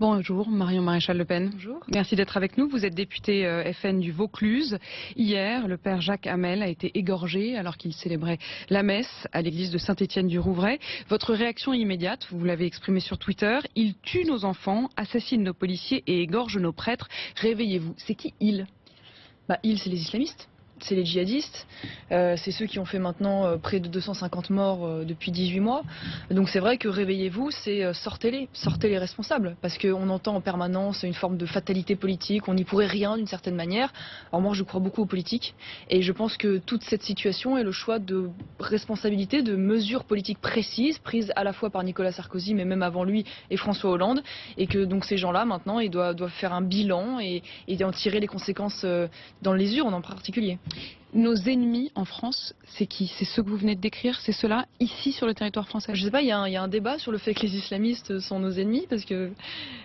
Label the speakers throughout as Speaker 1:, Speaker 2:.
Speaker 1: Bonjour, Marion Maréchal Le Pen.
Speaker 2: Bonjour.
Speaker 1: Merci d'être avec nous. Vous êtes député FN du Vaucluse. Hier, le père Jacques Hamel a été égorgé alors qu'il célébrait la messe à l'église de Saint-Étienne-du-Rouvray. Votre réaction immédiate, vous l'avez exprimée sur Twitter, il tue nos enfants, assassine nos policiers et égorge nos prêtres. Réveillez-vous. C'est qui il?
Speaker 2: Il, c'est les islamistes. C'est les djihadistes, c'est ceux qui ont fait maintenant près de 250 morts depuis 18 mois. Donc c'est vrai que réveillez-vous, c'est sortez les responsables. Parce qu'on entend en permanence une forme de fatalité politique, on n'y pourrait rien d'une certaine manière. Alors moi je crois beaucoup aux politiques et je pense que toute cette situation est le choix de responsabilité, de mesures politiques précises prises à la fois par Nicolas Sarkozy mais même avant lui et François Hollande. Et que donc ces gens-là maintenant ils doivent faire un bilan et en tirer les conséquences dans les urnes en particulier.
Speaker 1: Nos ennemis en France, c'est qui? C'est ceux que vous venez de décrire? C'est ceux-là, ici, sur le territoire français?
Speaker 2: Je sais pas, il y a un débat sur le fait que les islamistes sont nos ennemis, parce que...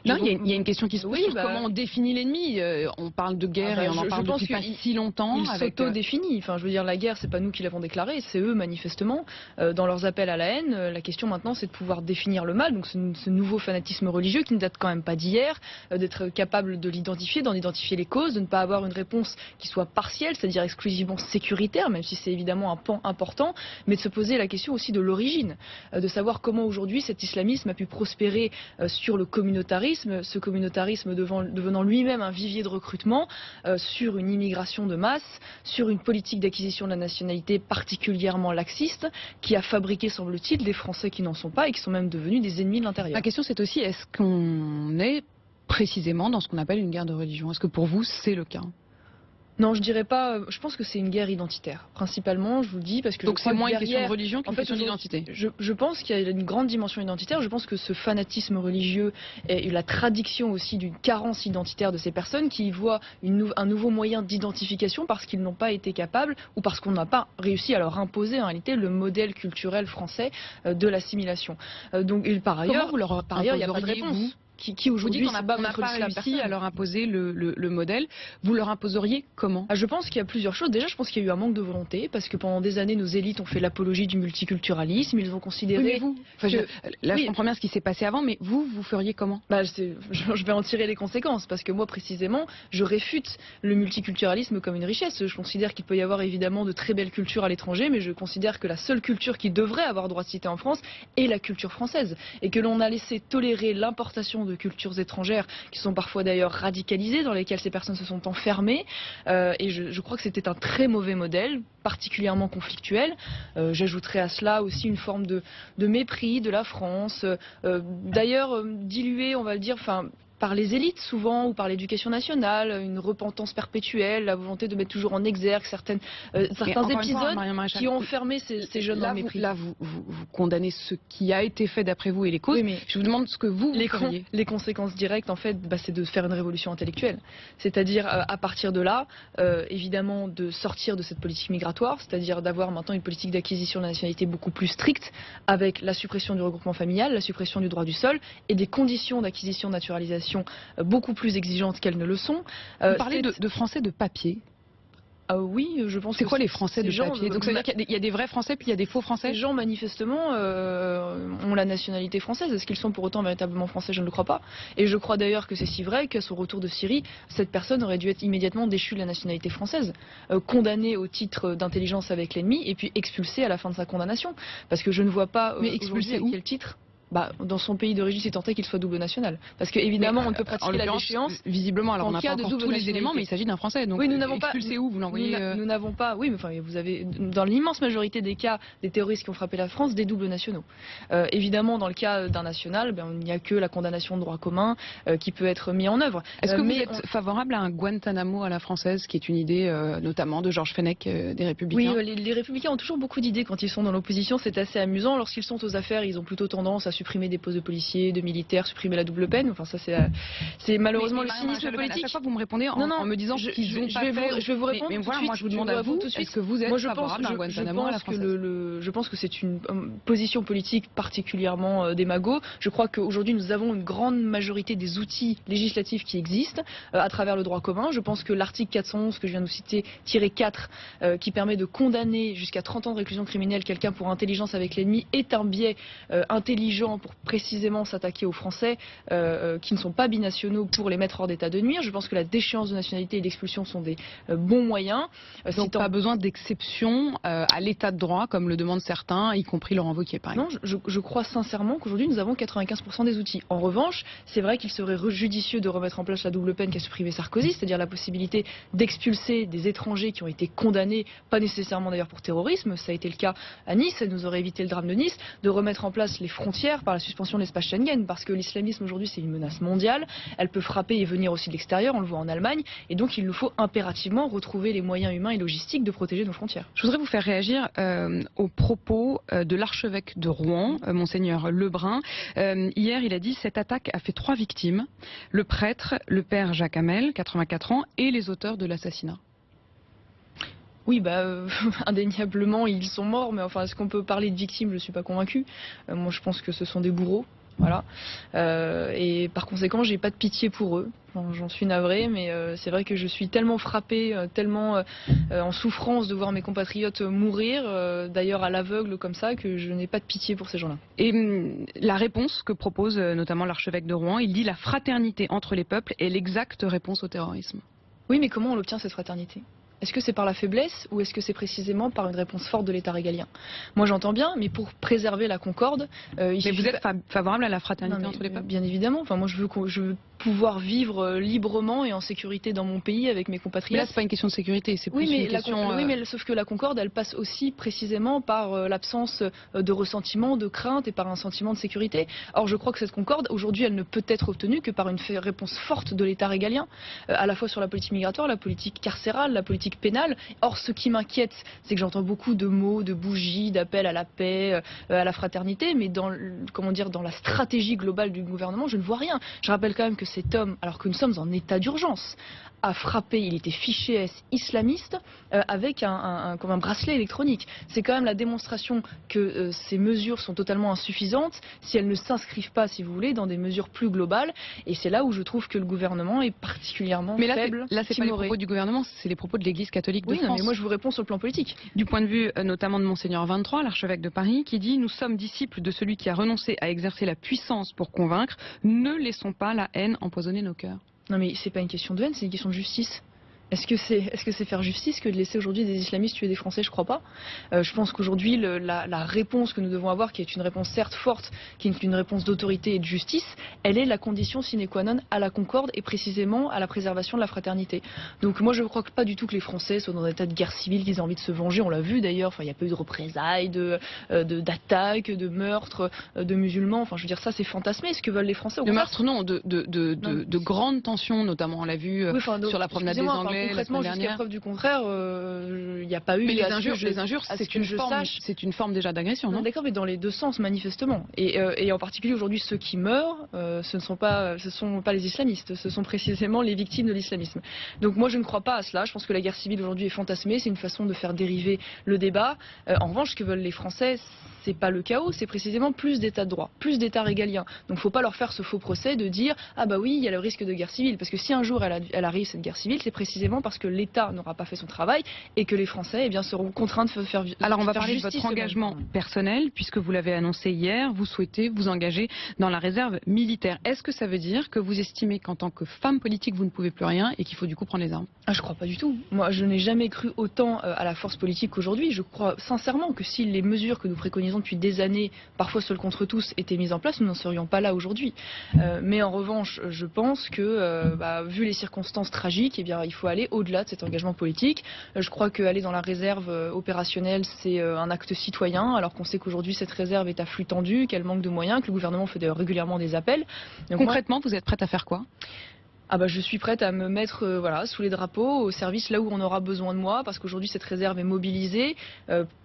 Speaker 1: Non, il y a une question qui se pose sur comment on définit l'ennemi. On parle de guerre et on en parle depuis pas si longtemps.
Speaker 2: Ils s'auto-définissent. Enfin, je veux dire, la guerre, c'est pas nous qui l'avons déclarée, c'est eux, manifestement. Dans leurs appels à la haine, la question maintenant, c'est de pouvoir définir le mal, donc ce nouveau fanatisme religieux qui ne date quand même pas d'hier, d'être capable de l'identifier, d'en identifier les causes, de ne pas avoir une réponse qui soit partielle, c'est-à-dire exclusivement sécuritaire, même si c'est évidemment un pan important, mais de se poser la question aussi de l'origine, de savoir comment aujourd'hui cet islamisme a pu prospérer sur le communautarisme, ce communautarisme devenant lui-même un vivier de recrutement, sur une immigration de masse, sur une politique d'acquisition de la nationalité particulièrement laxiste, qui a fabriqué, semble-t-il, des Français qui n'en sont pas et qui sont même devenus des ennemis de l'intérieur.
Speaker 1: La question c'est aussi, est-ce qu'on est précisément dans ce qu'on appelle une guerre de religion? Est-ce que pour vous c'est le cas?
Speaker 2: Non, je dirais pas. Je pense que c'est une guerre identitaire, principalement. Je vous le dis parce que
Speaker 1: donc c'est moins une question de religion qu'une question d'identité.
Speaker 2: Je pense qu'il y a une grande dimension identitaire. Je pense que ce fanatisme religieux et la traduction aussi d'une carence identitaire de ces personnes qui voient un nouveau moyen d'identification parce qu'ils n'ont pas été capables ou parce qu'on n'a pas réussi à leur imposer en réalité le modèle culturel français de l'assimilation. Donc par ailleurs, il n'y a pas de réponse. Qui aujourd'hui
Speaker 1: on n'a pas réussi à leur imposer le modèle. Vous leur imposeriez comment?
Speaker 2: Je pense qu'il y a plusieurs choses. Déjà, je pense qu'il y a eu un manque de volonté parce que pendant des années, nos élites ont fait l'apologie du multiculturalisme. Ils ont considéré.
Speaker 1: Oui, mais vous, là, je comprends bien ce qui s'est passé avant, mais vous feriez comment?
Speaker 2: Je vais en tirer les conséquences parce que moi, précisément, je réfute le multiculturalisme comme une richesse. Je considère qu'il peut y avoir évidemment de très belles cultures à l'étranger, mais je considère que la seule culture qui devrait avoir droit de cité en France est la culture française et que l'on a laissé tolérer l'importation de cultures étrangères qui sont parfois d'ailleurs radicalisées, dans lesquelles ces personnes se sont enfermées. Et je crois que c'était un très mauvais modèle, particulièrement conflictuel. J'ajouterais à cela aussi une forme de mépris de la France, d'ailleurs diluée, on va le dire, par les élites souvent ou par l'éducation nationale, une repentance perpétuelle, la volonté de mettre toujours en exergue certains épisodes qui ont enfermé ces jeunes dans le mépris.
Speaker 1: Là, vous condamnez ce qui a été fait d'après vous et les causes. Oui, mais je vous demande ce que vous feriez.
Speaker 2: Les conséquences directes, en fait, c'est de faire une révolution intellectuelle. C'est-à-dire, à partir de là, évidemment, de sortir de cette politique migratoire, c'est-à-dire d'avoir maintenant une politique d'acquisition de la nationalité beaucoup plus stricte, avec la suppression du regroupement familial, la suppression du droit du sol et des conditions d'acquisition de naturalisation beaucoup plus exigeantes qu'elles ne le sont.
Speaker 1: Vous parlez de Français de papier.
Speaker 2: Oui, je pense.
Speaker 1: C'est quoi les Français de papier? Donc ça veut dire qu'il y a des vrais Français puis il y a des faux Français?
Speaker 2: Les gens manifestement ont la nationalité française. Est-ce qu'ils sont pour autant véritablement français? Je ne le crois pas. Et je crois d'ailleurs que c'est si vrai qu'à son retour de Syrie, cette personne aurait dû être immédiatement déchue de la nationalité française, condamnée au titre d'intelligence avec l'ennemi et puis expulsée à la fin de sa condamnation. Parce que je ne vois pas.
Speaker 1: Mais expulsée
Speaker 2: à quel titre? Dans son pays d'origine, c'est tant est qu'il soit double national. Parce qu'évidemment, on ne peut pratiquer la déchéance.
Speaker 1: Visiblement, alors on n'a pas encore tous les éléments, mais il s'agit d'un Français. Donc,
Speaker 2: oui, nous n'avons pas.
Speaker 1: Expulsé où? Vous l'envoyez
Speaker 2: Nous n'avons pas. Oui, mais enfin, vous avez, dans l'immense majorité des cas des terroristes qui ont frappé la France, des doubles nationaux. Évidemment, dans le cas d'un national, il n'y a que la condamnation de droit commun qui peut être mise en œuvre.
Speaker 1: Est-ce que vous êtes favorable à un Guantanamo à la française, qui est une idée notamment de Georges Fenech des Républicains?
Speaker 2: Oui, les Républicains ont toujours beaucoup d'idées quand ils sont dans l'opposition. C'est assez amusant. Lorsqu'ils sont aux affaires, ils ont plutôt tendance à supprimer des postes de policiers, de militaires, supprimer la double peine. Enfin, ça c'est malheureusement le cynisme politique.
Speaker 1: À chaque fois, vous me répondez en me disant qu'ils ont pas fait.
Speaker 2: Je vais vous répondre.
Speaker 1: Mais voilà, moi je vous demande à vous, est-ce que vous êtes favorable à un Guantanamo à la française?
Speaker 2: Je pense que c'est une position politique particulièrement démago. Je crois qu'aujourd'hui nous avons une grande majorité des outils législatifs qui existent à travers le droit commun. Je pense que l'article 411 que je viens de vous citer, -4, qui permet de condamner jusqu'à 30 ans de réclusion criminelle quelqu'un pour intelligence avec l'ennemi, est un biais intelligent temps pour précisément s'attaquer aux Français qui ne sont pas binationaux pour les mettre hors d'état de nuire. Je pense que la déchéance de nationalité et d'expulsion sont des bons moyens.
Speaker 1: Donc pas besoin d'exception à l'état de droit, comme le demandent certains, y compris Laurent Wauquiez, par exemple.
Speaker 2: Non, je crois sincèrement qu'aujourd'hui nous avons 95% des outils. En revanche, c'est vrai qu'il serait judicieux de remettre en place la double peine qu'a supprimé Sarkozy, c'est-à-dire la possibilité d'expulser des étrangers qui ont été condamnés, pas nécessairement d'ailleurs pour terrorisme, ça a été le cas à Nice, ça nous aurait évité le drame de Nice, de remettre en place les frontières par la suspension de l'espace Schengen, parce que l'islamisme aujourd'hui c'est une menace mondiale, elle peut frapper et venir aussi de l'extérieur, on le voit en Allemagne, et donc il nous faut impérativement retrouver les moyens humains et logistiques de protéger nos frontières.
Speaker 1: Je voudrais vous faire réagir aux propos de l'archevêque de Rouen, Monseigneur Lebrun. Hier, il a dit « Cette attaque a fait 3 victimes, le prêtre, le père Jacques Hamel, 84 ans, et les auteurs de l'assassinat ».
Speaker 2: Oui, indéniablement, ils sont morts, mais enfin, est-ce qu'on peut parler de victimes? Je ne suis pas convaincue. Moi, je pense que ce sont des bourreaux. Voilà. Et par conséquent, j'ai pas de pitié pour eux. J'en suis navrée, mais c'est vrai que je suis tellement frappée, tellement en souffrance de voir mes compatriotes mourir, d'ailleurs à l'aveugle comme ça, que je n'ai pas de pitié pour ces gens-là.
Speaker 1: Et la réponse que propose notamment l'archevêque de Rouen, il dit la fraternité entre les peuples est l'exacte réponse au terrorisme.
Speaker 2: Oui, mais comment on obtient cette fraternité ? Est-ce que c'est par la faiblesse ou est-ce que c'est précisément par une réponse forte de l'État régalien? Moi j'entends bien, mais pour préserver la concorde...
Speaker 1: mais vous êtes favorable à la fraternité entre les peuples?
Speaker 2: Bien évidemment. Enfin, moi je veux pouvoir vivre librement et en sécurité dans mon pays avec mes compatriotes.
Speaker 1: Mais là c'est pas une question de sécurité, c'est plus une question...
Speaker 2: Oui, mais sauf que la concorde elle passe aussi précisément par l'absence de ressentiment, de crainte et par un sentiment de sécurité. Or je crois que cette concorde aujourd'hui elle ne peut être obtenue que par une réponse forte de l'État régalien, à la fois sur la politique migratoire, la politique carcérale, la politique pénale. Or, ce qui m'inquiète, c'est que j'entends beaucoup de mots, de bougies, d'appels à la paix, à la fraternité, mais dans la stratégie globale du gouvernement, je ne vois rien. Je rappelle quand même que cet homme, alors que nous sommes en état d'urgence, a frappé, il était fiché islamiste avec comme un bracelet électronique. C'est quand même la démonstration que ces mesures sont totalement insuffisantes si elles ne s'inscrivent pas, si vous voulez, dans des mesures plus globales. Et c'est là où je trouve que le gouvernement est particulièrement faible.
Speaker 1: Là, c'est pas les propos du gouvernement, c'est les propos de l'Église catholique de France.
Speaker 2: Non, mais moi je vous réponds sur le plan politique.
Speaker 1: Du point de vue notamment de Monseigneur 23, l'archevêque de Paris, qui dit « Nous sommes disciples de celui qui a renoncé à exercer la puissance pour convaincre. Ne laissons pas la haine empoisonner nos cœurs. »
Speaker 2: Non mais c'est pas une question de haine, c'est une question de justice. Est-ce que c'est faire justice que de laisser aujourd'hui des islamistes tuer des Français? Je crois pas. Je pense qu'aujourd'hui la réponse que nous devons avoir, qui est une réponse certes forte, qui est une réponse d'autorité et de justice, elle est la condition sine qua non à la concorde et précisément à la préservation de la fraternité. Donc moi je ne crois pas du tout que les Français soient dans un état de guerre civile, qu'ils aient envie de se venger. On l'a vu d'ailleurs. Enfin, il n'y a pas eu de représailles, d'attaques, de meurtres, de musulmans. Enfin je veux dire ça c'est fantasmé. Ce que veulent les Français.
Speaker 1: De meurtres non, de grandes tensions notamment. On l'a vu sur la promenade des Anglais.
Speaker 2: Concrètement, jusqu'à preuve du contraire, il n'y a pas eu...
Speaker 1: Mais les injures, c'est une forme déjà d'agression, non?
Speaker 2: D'accord, mais dans les deux sens, manifestement. Et en particulier, aujourd'hui, ceux qui meurent, ce ne sont pas les islamistes, ce sont précisément les victimes de l'islamisme. Donc moi, je ne crois pas à cela. Je pense que la guerre civile, aujourd'hui, est fantasmée. C'est une façon de faire dériver le débat. En revanche, ce que veulent les Français, c'est pas le chaos, c'est précisément plus d'état de droit, plus d'état régalien. Donc il ne faut pas leur faire ce faux procès de dire « Ah bah oui, il y a le risque de guerre civile ». Parce que si un jour elle arrive, cette guerre civile, c'est précisément parce que l'État n'aura pas fait son travail et que les Français seront contraints de faire justice.
Speaker 1: Alors on va parler de votre engagement personnel, puisque vous l'avez annoncé hier, vous souhaitez vous engager dans la réserve militaire. Est-ce que ça veut dire que vous estimez qu'en tant que femme politique, vous ne pouvez plus rien et qu'il faut du coup prendre les armes?
Speaker 2: Je crois pas du tout. Moi, je n'ai jamais cru autant à la force politique qu'aujourd'hui. Je crois sincèrement que si les mesures que nous préconisons depuis des années, parfois seules contre tous, étaient mises en place, nous n'en serions pas là aujourd'hui. Mais en revanche, je pense que, vu les circonstances tragiques, il faut aller au-delà de cet engagement politique. Je crois qu'aller dans la réserve opérationnelle, c'est un acte citoyen, alors qu'on sait qu'aujourd'hui, cette réserve est à flux tendu, qu'elle manque de moyens, que le gouvernement fait régulièrement des appels. Donc,
Speaker 1: concrètement, vous êtes prête à faire quoi?
Speaker 2: Je suis prête à me mettre sous les drapeaux, au service là où on aura besoin de moi, parce qu'aujourd'hui cette réserve est mobilisée,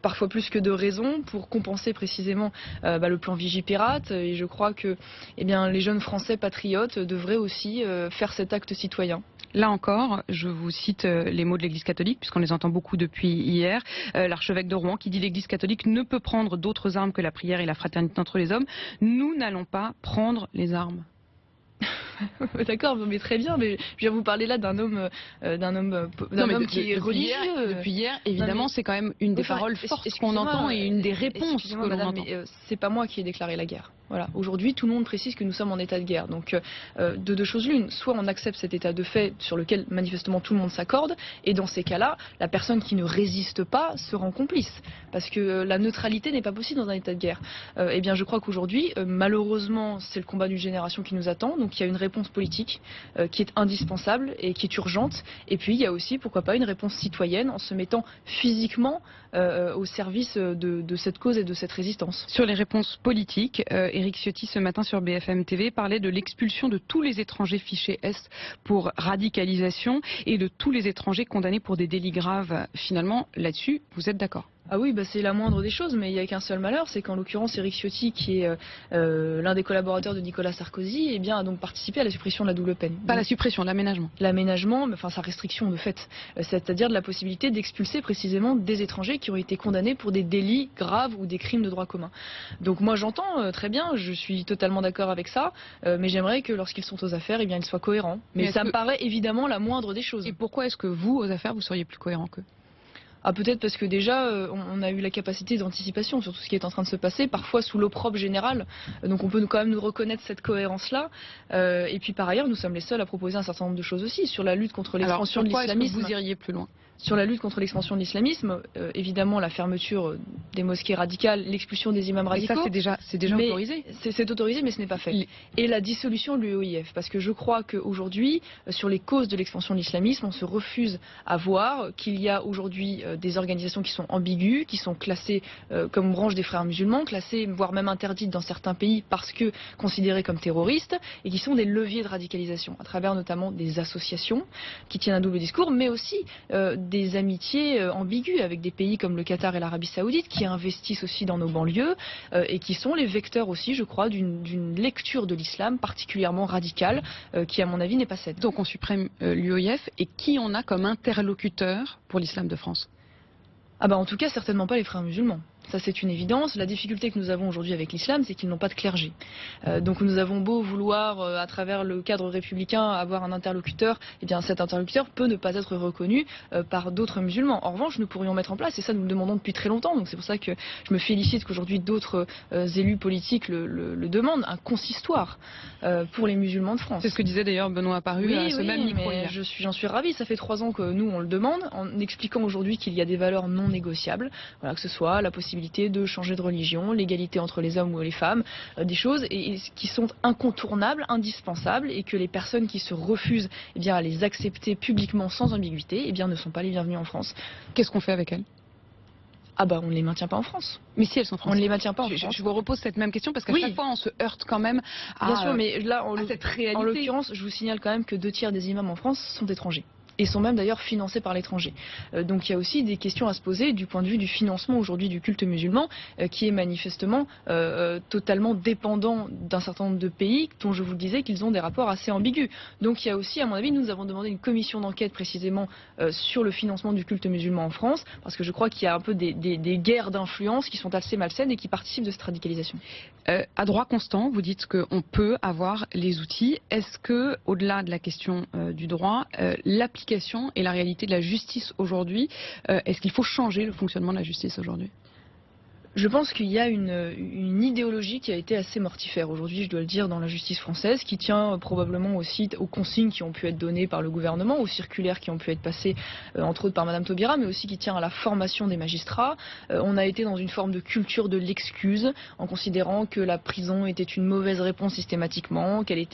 Speaker 2: parfois plus que de raison, pour compenser précisément le plan Vigipirate. Et je crois que les jeunes Français patriotes devraient aussi faire cet acte citoyen.
Speaker 1: Là encore, je vous cite les mots de l'Église catholique, puisqu'on les entend beaucoup depuis hier. L'archevêque de Rouen qui dit « L'Église catholique ne peut prendre d'autres armes que la prière et la fraternité entre les hommes. Nous n'allons pas prendre les armes. »
Speaker 2: D'accord, mais très bien, mais je viens vous parler là d'un homme qui est religieux.
Speaker 1: Depuis hier, évidemment, c'est quand même une des paroles fortes qu'on entend et une des réponses que l'on entend.
Speaker 2: C'est pas moi qui ai déclaré la guerre. Voilà. Aujourd'hui, tout le monde précise que nous sommes en état de guerre. Donc, de deux choses l'une. Soit on accepte cet état de fait sur lequel manifestement tout le monde s'accorde, et dans ces cas-là, la personne qui ne résiste pas se rend complice. Parce que la neutralité n'est pas possible dans un état de guerre. Eh bien, je crois qu'aujourd'hui, malheureusement, c'est le combat d'une génération qui nous attend. Donc, il y a une réponse politique qui est indispensable et qui est urgente. Et puis, il y a aussi, pourquoi pas, une réponse citoyenne en se mettant physiquement au service de cette cause et de cette résistance.
Speaker 1: Sur les réponses politiques, Éric Ciotti ce matin sur BFM TV parlait de l'expulsion de tous les étrangers fichés S pour radicalisation et de tous les étrangers condamnés pour des délits graves. Finalement, là-dessus, vous êtes d'accord?
Speaker 2: Ah oui, c'est la moindre des choses, mais il n'y a qu'un seul malheur, c'est qu'en l'occurrence, Éric Ciotti, qui est l'un des collaborateurs de Nicolas Sarkozy, eh bien, a donc participé à la suppression de la double peine.
Speaker 1: Pas la suppression, l'aménagement.
Speaker 2: L'aménagement, enfin sa restriction de fait, c'est-à-dire de la possibilité d'expulser précisément des étrangers qui ont été condamnés pour des délits graves ou des crimes de droit commun. Donc moi j'entends très bien, je suis totalement d'accord avec ça, mais j'aimerais que lorsqu'ils sont aux affaires, eh bien, ils soient cohérents. Mais ça me paraît évidemment la moindre des choses.
Speaker 1: Et pourquoi est-ce que vous, aux affaires, vous seriez plus cohérent qu'eux?
Speaker 2: Ah, peut-être parce que déjà, on a eu la capacité d'anticipation sur tout ce qui est en train de se passer, parfois sous l'opprobre général. Donc on peut quand même nous reconnaître cette cohérence-là. Et puis par ailleurs, nous sommes les seuls à proposer un certain nombre de choses aussi sur la lutte contre l'expansion de l'islamisme.
Speaker 1: Vous iriez plus loin?
Speaker 2: Sur la lutte contre l'expansion de l'islamisme, évidemment la fermeture des mosquées radicales, l'expulsion des imams radicaux.
Speaker 1: Et ça c'est déjà autorisé.
Speaker 2: C'est autorisé, mais ce n'est pas fait. Et la dissolution de l'UOIF, parce que je crois qu'aujourd'hui, sur les causes de l'expansion de l'islamisme, on se refuse à voir qu'il y a aujourd'hui des organisations qui sont ambiguës, qui sont classées comme branche des frères musulmans, classées voire même interdites dans certains pays parce que considérées comme terroristes, et qui sont des leviers de radicalisation, à travers notamment des associations qui tiennent un double discours, mais aussi des amitiés ambiguës avec des pays comme le Qatar et l'Arabie Saoudite qui investissent aussi dans nos banlieues et qui sont les vecteurs aussi, je crois, d'une lecture de l'islam particulièrement radicale qui, à mon avis, n'est pas saine.
Speaker 1: Donc on supprime l'UOIF, et qui on a comme interlocuteur pour l'islam de France?
Speaker 2: En tout cas, certainement pas les frères musulmans. Ça, c'est une évidence. La difficulté que nous avons aujourd'hui avec l'islam, c'est qu'ils n'ont pas de clergé. Donc nous avons beau vouloir, à travers le cadre républicain, avoir un interlocuteur, eh bien cet interlocuteur peut ne pas être reconnu par d'autres musulmans. En revanche, nous pourrions mettre en place, et ça nous le demandons depuis très longtemps, donc c'est pour ça que je me félicite qu'aujourd'hui d'autres élus politiques le demandent, un consistoire pour les musulmans de France.
Speaker 1: C'est ce que disait d'ailleurs Benoît Apparu à ce même micro hier.
Speaker 2: J'en suis ravie. Ça fait 3 ans que nous, on le demande, en expliquant aujourd'hui qu'il y a des valeurs non négociables, voilà, que ce soit la possibilité de changer de religion, l'égalité entre les hommes ou les femmes, des choses qui sont incontournables, indispensables, et que les personnes qui se refusent à les accepter publiquement sans ambiguïté ne sont pas les bienvenues en France.
Speaker 1: Qu'est-ce qu'on fait avec elles?
Speaker 2: On ne les maintient pas en France.
Speaker 1: Mais si elles sont françaises.
Speaker 2: On ne les maintient pas en France.
Speaker 1: Je vous repose cette même question parce qu'à chaque fois on se heurte quand même à,
Speaker 2: bien sûr, mais là,
Speaker 1: cette réalité.
Speaker 2: En l'occurrence, je vous signale quand même que 2 tiers des imams en France sont étrangers. Et sont même d'ailleurs financés par l'étranger. Donc il y a aussi des questions à se poser du point de vue du financement aujourd'hui du culte musulman, qui est manifestement totalement dépendant d'un certain nombre de pays dont je vous le disais qu'ils ont des rapports assez ambigus. Donc il y a aussi, à mon avis, nous avons demandé une commission d'enquête précisément sur le financement du culte musulman en France, parce que je crois qu'il y a un peu des guerres d'influence qui sont assez malsaines et qui participent de cette radicalisation.
Speaker 1: À droit constant, vous dites qu'on peut avoir les outils. Est-ce que, au-delà de la question du droit, l'application et la réalité de la justice aujourd'hui, est-ce qu'il faut changer le fonctionnement de la justice aujourd'hui?
Speaker 2: Je pense qu'il y a une idéologie qui a été assez mortifère aujourd'hui, je dois le dire, dans la justice française, qui tient probablement aussi aux consignes qui ont pu être données par le gouvernement, aux circulaires qui ont pu être passées, entre autres par Madame Taubira, mais aussi qui tient à la formation des magistrats. On a été dans une forme de culture de l'excuse, en considérant que la prison était une mauvaise réponse systématiquement, qu'elle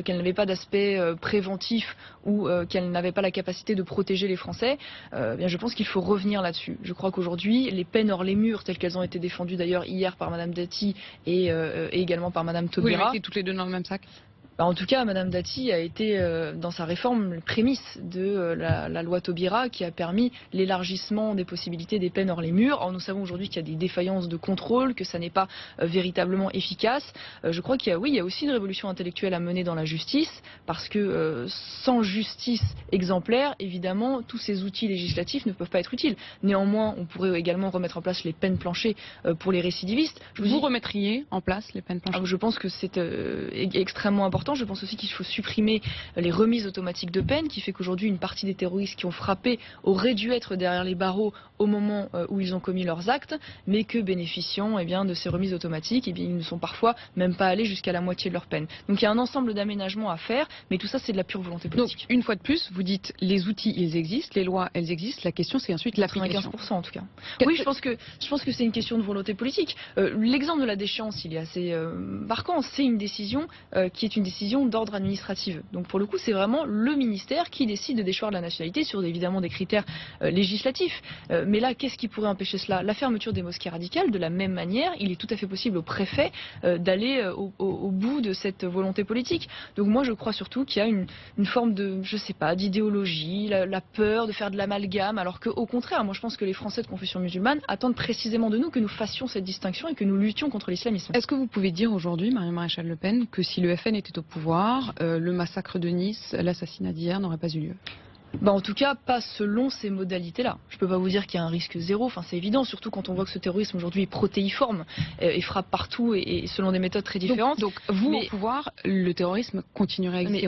Speaker 2: n'avait pas d'aspect préventif ou qu'elle n'avait pas la capacité de protéger les Français. Je pense qu'il faut revenir là-dessus. Je crois qu'aujourd'hui, les peines hors les murs, telles qu'elles ont été défendues d'ailleurs hier par Madame Dati et également par Madame Taubira.
Speaker 1: Vous les mettez toutes les deux dans le même sac?
Speaker 2: En tout cas, Madame Dati a été, dans sa réforme, le prémisse de la loi Taubira qui a permis l'élargissement des possibilités des peines hors les murs. Or, nous savons aujourd'hui qu'il y a des défaillances de contrôle, que ça n'est pas véritablement efficace. Je crois qu'il y a aussi une révolution intellectuelle à mener dans la justice, parce que sans justice exemplaire, évidemment, tous ces outils législatifs ne peuvent pas être utiles. Néanmoins, on pourrait également remettre en place les peines planchées pour les récidivistes.
Speaker 1: Vous remettriez en place les peines planchées?
Speaker 2: Je pense que c'est extrêmement important important. Je pense aussi qu'il faut supprimer les remises automatiques de peine, qui fait qu'aujourd'hui une partie des terroristes qui ont frappé auraient dû être derrière les barreaux au moment où ils ont commis leurs actes, mais que bénéficiant de ces remises automatiques, ils ne sont parfois même pas allés jusqu'à la moitié de leur peine. Donc il y a un ensemble d'aménagements à faire, mais tout ça c'est de la pure volonté politique.
Speaker 1: Donc une fois de plus, vous dites les outils ils existent, les lois elles existent, la question c'est ensuite l'application.
Speaker 2: 95% en tout cas. Oui, je pense que c'est une question de volonté politique. L'exemple de la déchéance, il est assez marquant. C'est une décision qui est une décision d'ordre administratif. Donc pour le coup, c'est vraiment le ministère qui décide de déchoir de la nationalité sur évidemment des critères législatifs. Mais là, qu'est-ce qui pourrait empêcher cela? La fermeture des mosquées radicales, de la même manière, il est tout à fait possible au préfet d'aller au bout de cette volonté politique. Donc moi, je crois surtout qu'il y a une forme de, je sais pas, d'idéologie, la peur de faire de l'amalgame, alors qu'au contraire, moi je pense que les Français de confession musulmane attendent précisément de nous que nous fassions cette distinction et que nous luttions contre l'islamisme.
Speaker 1: Est-ce que vous pouvez dire aujourd'hui, Marion Maréchal Le Pen, que si le FN était au pouvoir, le massacre de Nice, l'assassinat d'hier n'aurait pas eu lieu?
Speaker 2: En tout cas, pas selon ces modalités-là. Je ne peux pas vous dire qu'il y a un risque zéro, c'est évident, surtout quand on voit que ce terrorisme aujourd'hui est protéiforme et frappe partout et selon des méthodes très différentes.
Speaker 1: Donc vous, au pouvoir, le terrorisme continuerait à exister.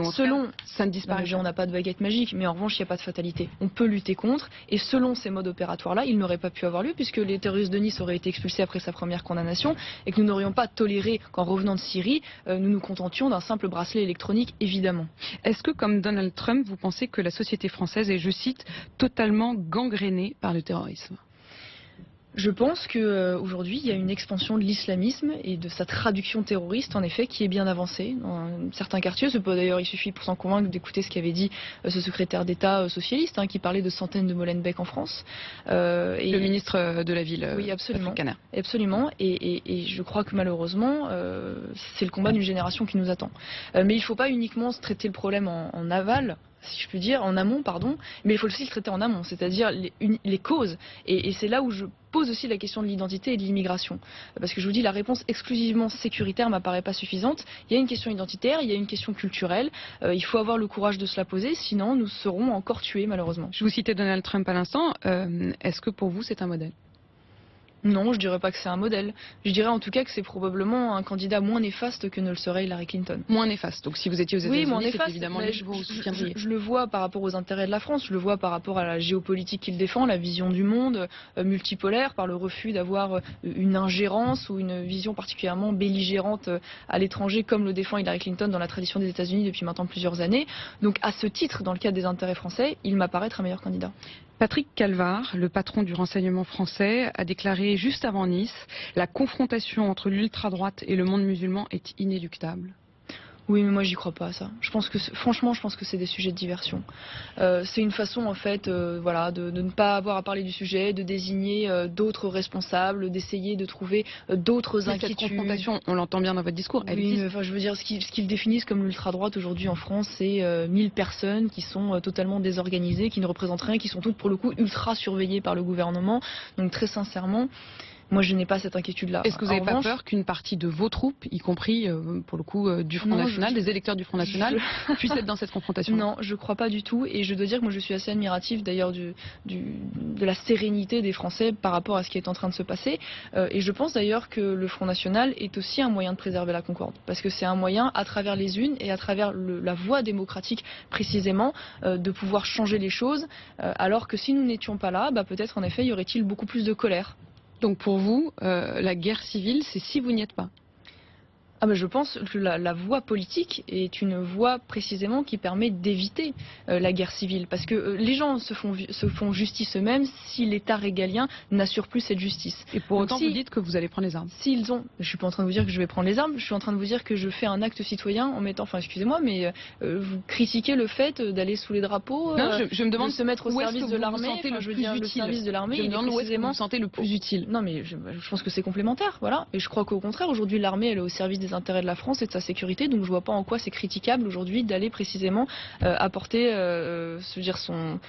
Speaker 1: Ça ne disparaît pas.
Speaker 2: On n'a pas de baguette magique, mais en revanche, il n'y a pas de fatalité. On peut lutter contre, et selon ces modes opératoires-là, il n'aurait pas pu avoir lieu, puisque les terroristes de Nice auraient été expulsés après sa première condamnation, et que nous n'aurions pas toléré qu'en revenant de Syrie, nous nous contentions d'un simple bracelet électronique, évidemment.
Speaker 1: Est-ce que, comme Donald Trump, vous pensez que la société française est, je cite, totalement gangrénée par le terrorisme?
Speaker 2: Je pense qu'aujourd'hui, il y a une expansion de l'islamisme et de sa traduction terroriste, en effet, qui est bien avancée dans certains quartiers. D'ailleurs, il suffit pour s'en convaincre d'écouter ce qu'avait dit ce secrétaire d'État socialiste, qui parlait de centaines de Molenbeek en France.
Speaker 1: Le ministre de la ville.
Speaker 2: Oui, absolument.
Speaker 1: Absolument.
Speaker 2: Et je crois que malheureusement, c'est le combat d'une génération qui nous attend. Mais il ne faut pas uniquement se traiter le problème en aval, si je puis dire, en amont, pardon, mais il faut aussi le traiter en amont, c'est-à-dire les causes. Et c'est là où je pose aussi la question de l'identité et de l'immigration. Parce que je vous dis, la réponse exclusivement sécuritaire m'apparaît pas suffisante. Il y a une question identitaire, il y a une question culturelle. Il faut avoir le courage de se la poser, sinon nous serons encore tués, malheureusement.
Speaker 1: Je vous citais Donald Trump à l'instant. Est-ce que pour vous, c'est un modèle?
Speaker 2: Non, je dirais pas que c'est un modèle. Je dirais en tout cas que c'est probablement un candidat moins néfaste que ne le serait Hillary Clinton.
Speaker 1: Moins néfaste. Donc si vous étiez aux États-Unis,
Speaker 2: oui,
Speaker 1: c'est évidemment lui que vous soutiendriez.
Speaker 2: Je le vois par rapport aux intérêts de la France, je le vois par rapport à la géopolitique qu'il défend, la vision du monde multipolaire, par le refus d'avoir une ingérence ou une vision particulièrement belligérante à l'étranger, comme le défend Hillary Clinton dans la tradition des États-Unis depuis maintenant plusieurs années. Donc à ce titre, dans le cadre des intérêts français, il m'apparaît être un meilleur candidat.
Speaker 1: Patrick Calvar, le patron du renseignement français, a déclaré juste avant Nice « La confrontation entre l'ultra-droite et le monde musulman est inéluctable ».
Speaker 2: Oui, mais moi j'y crois pas à ça. Franchement, je pense que c'est des sujets de diversion. C'est une façon en fait, de ne pas avoir à parler du sujet, de désigner d'autres responsables, d'essayer de trouver d'autres inquiétudes.
Speaker 1: Cette confrontation, on l'entend bien dans votre discours.
Speaker 2: Oui, mais, je veux dire, ce qu'ils définissent comme l'ultra-droite aujourd'hui en France, c'est 1000 personnes qui sont totalement désorganisées, qui ne représentent rien, qui sont toutes pour le coup ultra surveillées par le gouvernement. Donc très sincèrement, moi, je n'ai pas cette inquiétude-là.
Speaker 1: Est-ce que vous n'avez pas peur qu'une partie de vos troupes, y compris pour le coup du Front National, des électeurs du Front National, puissent être dans cette confrontation?
Speaker 2: Non, je ne crois pas du tout. Et je dois dire que moi, je suis assez admirative d'ailleurs de la sérénité des Français par rapport à ce qui est en train de se passer. Et je pense d'ailleurs que le Front National est aussi un moyen de préserver la concorde. Parce que c'est un moyen, à travers les unes et à travers la voie démocratique précisément, de pouvoir changer les choses. Alors que si nous n'étions pas là, peut-être en effet, y aurait-il beaucoup plus de colère.
Speaker 1: Donc pour vous, la guerre civile, c'est si vous n'y êtes pas?
Speaker 2: Je pense que la voie politique est une voie précisément qui permet d'éviter la guerre civile. Parce que les gens se font justice eux-mêmes si l'État régalien n'assure plus cette justice.
Speaker 1: Et pour autant, vous dites que vous allez prendre les armes?
Speaker 2: Je ne suis pas en train de vous dire que je vais prendre les armes, je suis en train de vous dire que je fais un acte citoyen en mettant, excusez-moi, mais vous critiquez le fait d'aller sous les drapeaux,
Speaker 1: non, je me demande
Speaker 2: de se mettre au service de l'armée.
Speaker 1: Le service de l'armée,
Speaker 2: je me demande où est-ce que vous
Speaker 1: vous sentez le plus utile.
Speaker 2: Non, mais je pense que c'est complémentaire, voilà. Et je crois qu'au contraire, aujourd'hui, l'armée, elle est au service des intérêts de la France et de sa sécurité, donc je vois pas en quoi c'est critiquable aujourd'hui d'aller précisément apporter son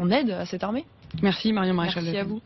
Speaker 2: aide à cette armée.
Speaker 1: Merci Marion Maréchal Le Pen.
Speaker 2: Merci à vous.